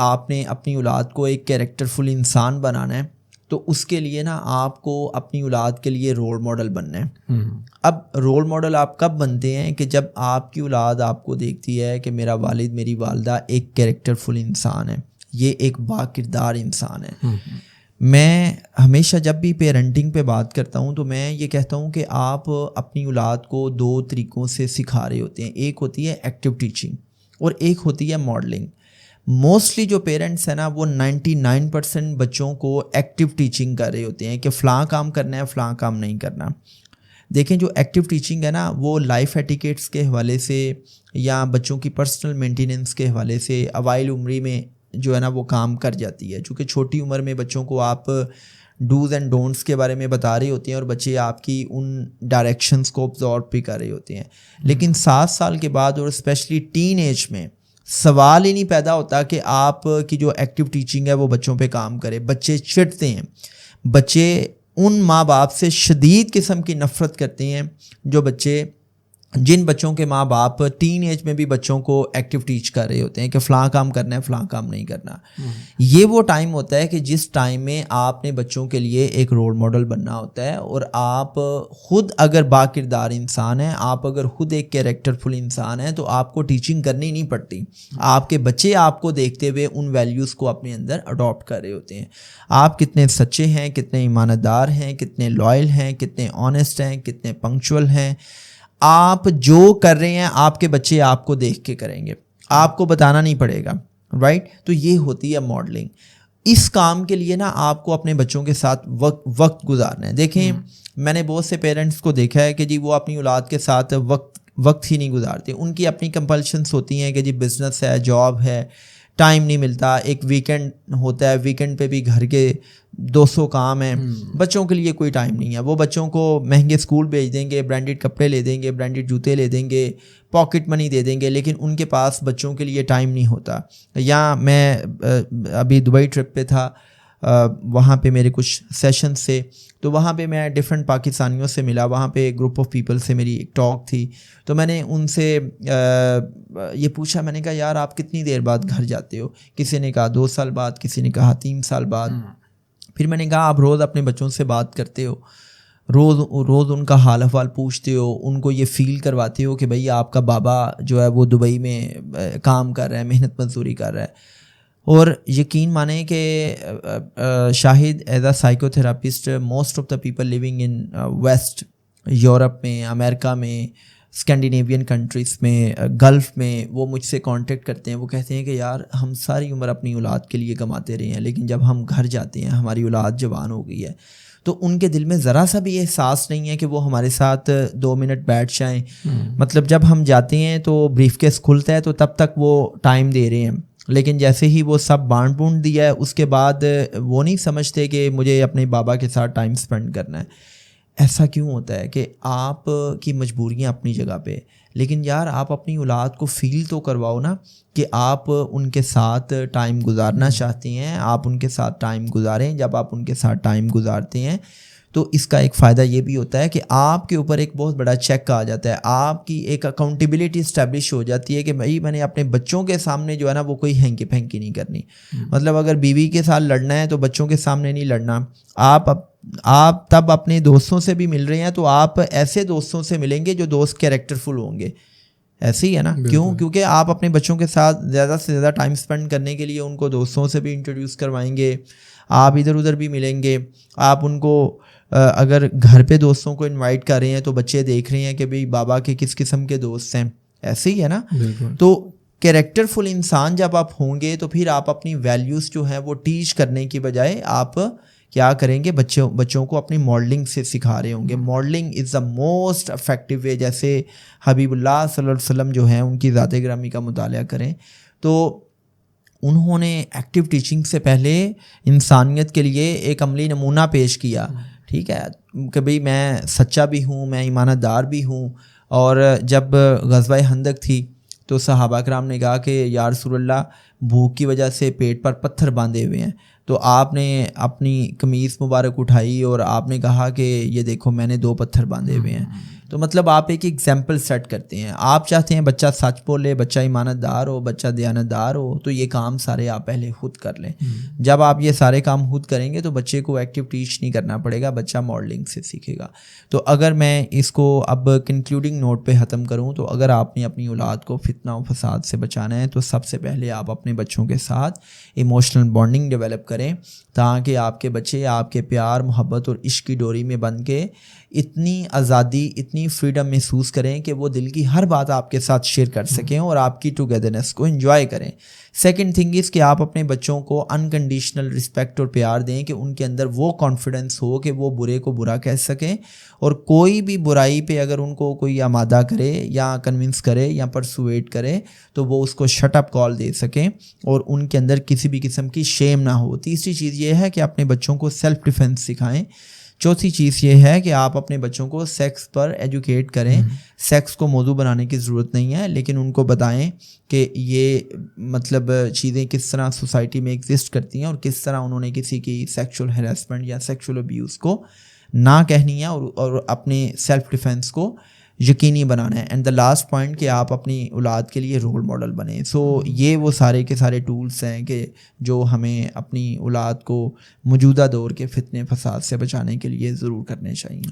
آپ نے اپنی اولاد کو ایک کیریکٹرفل انسان بنانا ہے تو اس کے لیے نا آپ کو اپنی اولاد کے لیے رول ماڈل بننا ہے. اب رول ماڈل آپ کب بنتے ہیں کہ جب آپ کی اولاد آپ کو دیکھتی ہے کہ میرا والد میری والدہ ایک کیریکٹرفل انسان ہے, یہ ایک با کردار انسان ہے. میں ہمیشہ جب بھی پیرنٹنگ پہ بات کرتا ہوں تو میں یہ کہتا ہوں کہ آپ اپنی اولاد کو 2 طریقوں سے سکھا رہے ہوتے ہیں. ایک ہوتی ہے ایکٹیو ٹیچنگ اور ایک ہوتی ہے ماڈلنگ. موسٹلی جو پیرنٹس ہیں نا وہ 99% بچوں کو ایکٹیو ٹیچنگ کر رہے ہوتے ہیں کہ فلاں کام کرنا ہے فلاں کام نہیں کرنا. دیکھیں جو ایکٹیو ٹیچنگ ہے نا وہ لائف ایٹیکیٹس کے حوالے سے یا بچوں کی پرسنل مینٹیننس کے حوالے سے اوائل عمری میں جو ہے نا وہ کام کر جاتی ہے. چونکہ چھوٹی عمر میں بچوں کو آپ ڈوز اینڈ ڈونٹس کے بارے میں بتا رہے ہوتے ہیں اور بچے آپ کی ان ڈائریکشنس کو ابزارو بھی کر رہے ہوتے ہیں. لیکن 7 سال کے بعد اور اسپیشلی ٹین ایج میں سوال ہی نہیں پیدا ہوتا کہ آپ کی جو ایکٹیو ٹیچنگ ہے وہ بچوں پہ کام کرے. بچے چڑھتے ہیں, بچے ان ماں باپ سے شدید قسم کی نفرت کرتے ہیں جن بچوں کے ماں باپ ٹین ایج میں بھی بچوں کو ایکٹیو ٹیچ کر رہے ہوتے ہیں کہ فلاں کام کرنا ہے فلاں کام نہیں کرنا. یہ وہ ٹائم ہوتا ہے کہ جس ٹائم میں آپ نے بچوں کے لیے ایک رول ماڈل بننا ہوتا ہے. اور آپ خود اگر با کردار انسان ہیں, آپ اگر خود ایک کیریکٹرفل انسان ہیں تو آپ کو ٹیچنگ کرنی نہیں پڑتی. آپ کے بچے آپ کو دیکھتے ہوئے ان ویلیوز کو اپنے اندر اڈاپٹ کر رہے ہوتے ہیں. آپ کتنے سچے ہیں, کتنے ایماندار ہیں, کتنے لائل ہیں, کتنے آنیسٹ ہیں, کتنے پنکچوئل ہیں, آپ جو کر رہے ہیں آپ کے بچے آپ کو دیکھ کے کریں گے, آپ کو بتانا نہیں پڑے گا, رائٹ. تو یہ ہوتی ہے ماڈلنگ. اس کام کے لیے نا آپ کو اپنے بچوں کے ساتھ وقت گزارنا ہے. دیکھیں میں نے بہت سے پیرنٹس کو دیکھا ہے کہ جی وہ اپنی اولاد کے ساتھ وقت ہی نہیں گزارتے. ان کی اپنی کمپلشنس ہوتی ہیں کہ جی بزنس ہے, جاب ہے, ٹائم نہیں ملتا, ایک ویکینڈ ہوتا ہے, ویکینڈ پہ بھی گھر کے 200 کام ہیں, بچوں کے لیے کوئی ٹائم نہیں ہے. وہ بچوں کو مہنگے اسکول بھیج دیں گے, برانڈیڈ کپڑے لے دیں گے, برانڈیڈ جوتے لے دیں گے, پاکٹ منی دے دیں گے, لیکن ان کے پاس بچوں کے لیے ٹائم نہیں ہوتا. یا میں ابھی دبئی ٹرپ پہ تھا, وہاں پہ میرے کچھ سیشنز تھے, تو وہاں پہ میں ڈفرینٹ پاکستانیوں سے ملا. وہاں پہ گروپ آف پیپل سے میری ایک ٹاک تھی, تو میں نے ان سے یہ پوچھا, میں نے کہا یار آپ کتنی دیر بعد گھر جاتے ہو؟ کسی نے کہا 2 سال بعد, کسی نے کہا 3 سال بعد. پھر میں نے کہا آپ روز اپنے بچوں سے بات کرتے ہو, روز ان کا حال احوال پوچھتے ہو, ان کو یہ فیل کرواتے ہو کہ بھائی آپ کا بابا جو ہے وہ دبئی میں کام کر رہا ہے, محنت مزدوری کر رہا ہے. اور یقین مانیں کہ Shahid as a psychotherapist most of the people living in west Europe میں, امریکہ میں, اسکینڈینیوین کنٹریز میں, گلف میں, وہ مجھ سے کانٹیکٹ کرتے ہیں. وہ کہتے ہیں کہ یار ہم ساری عمر اپنی اولاد کے لیے کماتے رہے ہیں, لیکن جب ہم گھر جاتے ہیں ہماری اولاد جوان ہو گئی ہے تو ان کے دل میں ذرا سا بھی احساس نہیں ہے کہ وہ ہمارے ساتھ 2 منٹ بیٹھ جائیں. مطلب جب ہم جاتے ہیں تو بریف کیس کھلتا ہے تو تب تک وہ ٹائم دے رہے ہیں, لیکن جیسے ہی وہ سب بانٹ بونٹ دیا ہے اس کے بعد وہ نہیں سمجھتے کہ مجھے اپنے بابا کے ساتھ ٹائم اسپینڈ کرنا ہے. ایسا کیوں ہوتا ہے کہ آپ کی مجبوریاں اپنی جگہ پہ, لیکن یار آپ اپنی اولاد کو فیل تو کرواؤ نا کہ آپ ان کے ساتھ ٹائم گزارنا چاہتے ہیں, آپ ان کے ساتھ ٹائم گزاریں. جب آپ ان کے ساتھ ٹائم گزارتے ہیں تو اس کا ایک فائدہ یہ بھی ہوتا ہے کہ آپ کے اوپر ایک بہت بڑا چیک آ جاتا ہے, آپ کی ایک اکاؤنٹیبلٹی اسٹیبلش ہو جاتی ہے کہ بھائی میں نے اپنے بچوں کے سامنے جو ہے نا وہ کوئی ہینکی پھینکی نہیں کرنی. مطلب اگر بیوی کے ساتھ لڑنا ہے تو بچوں کے سامنے نہیں لڑنا. آپ تب اپنے دوستوں سے بھی مل رہے ہیں تو آپ ایسے دوستوں سے ملیں گے جو دوست کیریکٹرفل ہوں گے. ایسے ہی ہے نا, کیوں؟ کیونکہ آپ اپنے بچوں کے ساتھ زیادہ سے زیادہ ٹائم اسپینڈ کرنے کے لیے ان کو دوستوں سے بھی انٹروڈیوس کروائیں گے, آپ ادھر ادھر بھی ملیں گے. آپ ان کو اگر گھر پہ دوستوں کو انوائٹ کر رہے ہیں تو بچے دیکھ رہے ہیں کہ بھئی بابا کے کس قسم کے دوست ہیں. ایسے ہی ہے نا. تو کیریکٹرفل انسان جب آپ ہوں گے تو پھر آپ اپنی ویلیوز جو ہیں وہ ٹیچ کرنے کی بجائے آپ کیا کریں گے, بچوں کو اپنی ماڈلنگ سے سکھا رہے ہوں گے. Modelling is the most effective way. جیسے حبیب اللہ صلی اللہ علیہ وسلم جو ہیں ان کی ذات گرامی کا مطالعہ کریں تو انہوں نے ایکٹیو ٹیچنگ سے پہلے انسانیت کے لیے ایک عملی نمونہ پیش کیا. ٹھیک ہے کہ بھئی میں سچا بھی ہوں, میں ایماندار بھی ہوں. اور جب غزوہ خندق تھی تو صحابہ کرام نے کہا کہ یا رسول اللہ بھوک کی وجہ سے پیٹ پر پتھر باندھے ہوئے ہیں. تو آپ نے اپنی قمیص مبارک اٹھائی اور آپ نے کہا کہ یہ دیکھو میں نے 2 پتھر باندھے ہوئے ہیں. تو مطلب آپ ایک ایگزامپل سیٹ کرتے ہیں. آپ چاہتے ہیں بچہ سچ بولے, بچہ ایمانت دار ہو, بچہ دیانت دار ہو, تو یہ کام سارے آپ پہلے خود کر لیں. جب آپ یہ سارے کام خود کریں گے تو بچے کو ایکٹیو ٹیچ نہیں کرنا پڑے گا, بچہ ماڈلنگ سے سیکھے گا. تو اگر میں اس کو اب کنکلوڈنگ نوٹ پہ ختم کروں, تو اگر آپ نے اپنی اولاد کو فتنہ و فساد سے بچانا ہے تو سب سے پہلے آپ اپنے بچوں کے ساتھ ایموشنل بانڈنگ ڈیولپ کریں, تاکہ آپ کے بچے آپ کے پیار, محبت اور عشق کی ڈوری میں بند کے اتنی آزادی, اتنی فریڈم محسوس کریں کہ وہ دل کی ہر بات آپ کے ساتھ شیئر کر سکیں اور آپ کی ٹوگیدرنس کو انجوائے کریں. سیکنڈ تھنگ از کہ آپ اپنے بچوں کو انکنڈیشنل رسپیکٹ اور پیار دیں, کہ ان کے اندر وہ کانفیڈنس ہو کہ وہ برے کو برا کہہ سکیں, اور کوئی بھی برائی پہ اگر ان کو کوئی آمادہ کرے یا کنونس کرے یا پرسویٹ کرے تو وہ اس کو شٹ اپ کال دے سکیں اور ان کے اندر کسی بھی قسم کی شیم نہ ہو. تیسری چیز یہ ہے کہ اپنے بچوں کو سیلف ڈیفینس سکھائیں. چوتھی چیز یہ ہے کہ آپ اپنے بچوں کو سیکس پر ایجوکیٹ کریں. سیکس کو موضوع بنانے کی ضرورت نہیں ہے, لیکن ان کو بتائیں کہ یہ مطلب چیزیں کس طرح سوسائٹی میں ایگزسٹ کرتی ہیں اور کس طرح انہوں نے کسی کی سیکشول ہیراسمنٹ یا سیکشول ابیوز کو نہ کہنی ہے, اور اپنے سیلف ڈیفینس کو یقینی بنانا ہے. اینڈ دا لاسٹ پوائنٹ کہ آپ اپنی اولاد کے لیے رول ماڈل بنیں. سو یہ وہ سارے کے سارے ٹولس ہیں کہ جو ہمیں اپنی اولاد کو موجودہ دور کے فتنے فساد سے بچانے کے لیے ضرور کرنے چاہیے.